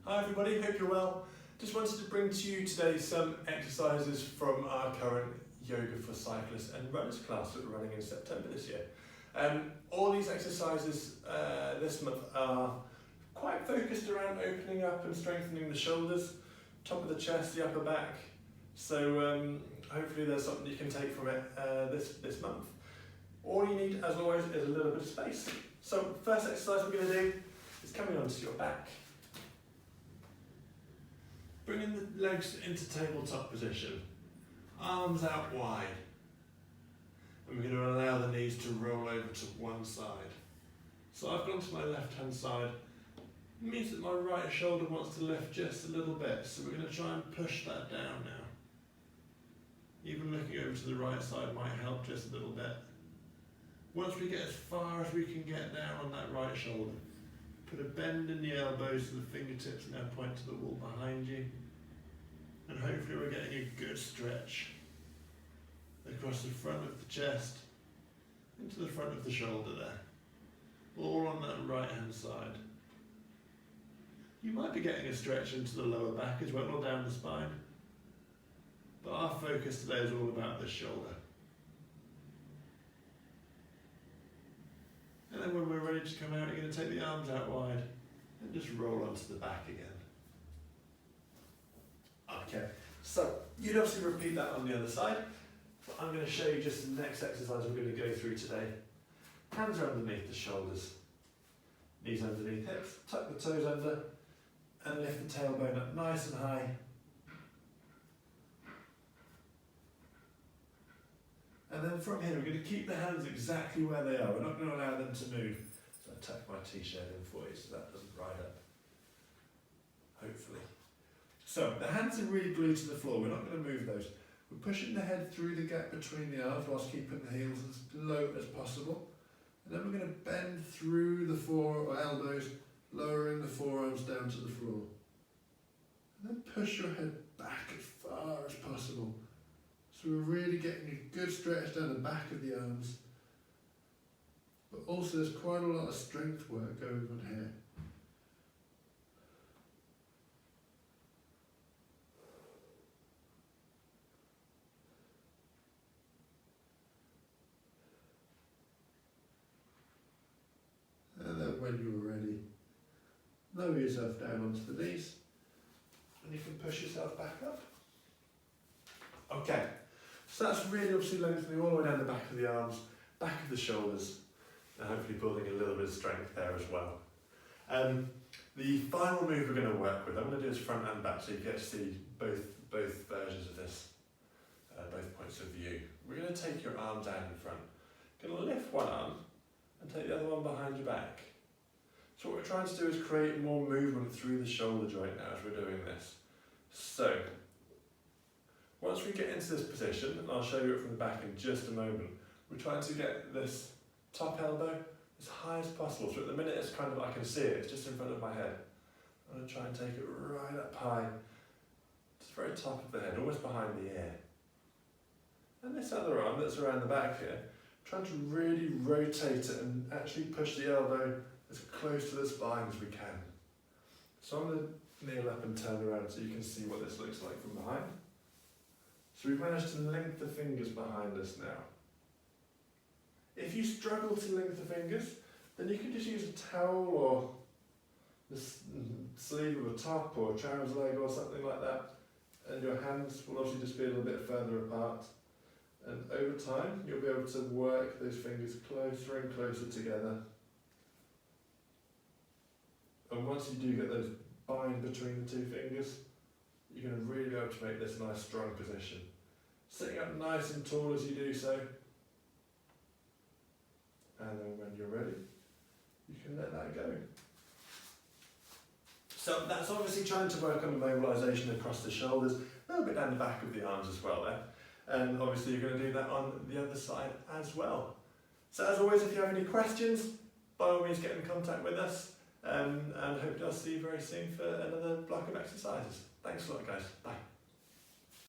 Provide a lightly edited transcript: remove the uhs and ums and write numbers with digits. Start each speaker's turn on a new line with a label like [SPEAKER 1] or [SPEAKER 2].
[SPEAKER 1] Hi everybody, hope you're well. Just wanted to bring to you today some exercises from our current Yoga for Cyclists and Runners class that we're running in September this year. All these exercises this month are quite focused around opening up and strengthening the shoulders, top of the chest, the upper back. So hopefully there's something you can take from it this month. All you need, as always, is a little bit of space. So first exercise we're going to do is coming onto your back. Bringing the legs into tabletop position, arms out wide. And we're going to allow the knees to roll over to one side. So I've gone to my left hand side. It means that my right shoulder wants to lift just a little bit, so we're going to try and push that down now. Even looking over to the right side might help just a little bit. Once we get as far as we can get down on that right shoulder, put a bend in the elbows so the fingertips now point to the wall behind you. And hopefully we're getting a good stretch across the front of the chest, into the front of the shoulder there. All on that right hand side. You might be getting a stretch into the lower back as well, or down the spine. But our focus today is all about the shoulder. And then when we're ready to come out, you're going to take the arms out wide and just roll onto the back again. Okay, so you'd obviously repeat that on the other side, but I'm going to show you just the next exercise we're going to go through today. Hands are underneath the shoulders, knees underneath hips, tuck the toes under, and lift the tailbone up nice and high. And then from here, we're going to keep the hands exactly where they are. We're not going to allow them to move. So I tuck my t-shirt in for you so that doesn't ride up, hopefully. So the hands are really glued to the floor. We're not going to move those. We're pushing the head through the gap between the arms whilst keeping the heels as low as possible. And then we're going to bend through the elbows, lowering the forearms down to the floor. And then push your head back as far as possible. So we're really getting a good stretch down the back of the arms. But also there's quite a lot of strength work going on here. And then when you're ready, lower yourself down onto the knees and you can push yourself back up. Okay. So that's really obviously lengthening all the way down the back of the arms, back of the shoulders, and hopefully building a little bit of strength there as well. The final move we're going to work with, I'm going to do is front and back, so you get to see both versions of this, both points of view. We're going to take your arms out in front. Going to lift one arm and take the other one behind your back. So what we're trying to do is create more movement through the shoulder joint now as we're doing this. So, once we get into this position, and I'll show you it from the back in just a moment, we're trying to get this top elbow as high as possible. So at the minute it's kind of, I can see it, it's just in front of my head. I'm going to try and take it right up high, to the very top of the head, almost behind the ear. And this other arm that's around the back here, trying to really rotate it and actually push the elbow as close to the spine as we can. So I'm going to kneel up and turn around so you can see what this looks like from behind. So we've managed to link the fingers behind us now. If you struggle to link the fingers, then you can just use a towel or the sleeve of a top or a trouser leg or something like that, and your hands will obviously just be a little bit further apart. And over time, you'll be able to work those fingers closer and closer together. And once you do get those bind between the two fingers, you're going to really be able to make this a nice strong position. Sitting up nice and tall as you do so. And then when you're ready, you can let that go. So that's obviously trying to work on the mobilisation across the shoulders, a little bit down the back of the arms as well there. And obviously you're going to do that on the other side as well. So as always, if you have any questions, by all means get in contact with us. And hope I'll see you very soon for another block of exercises. Thanks a lot, guys. Bye.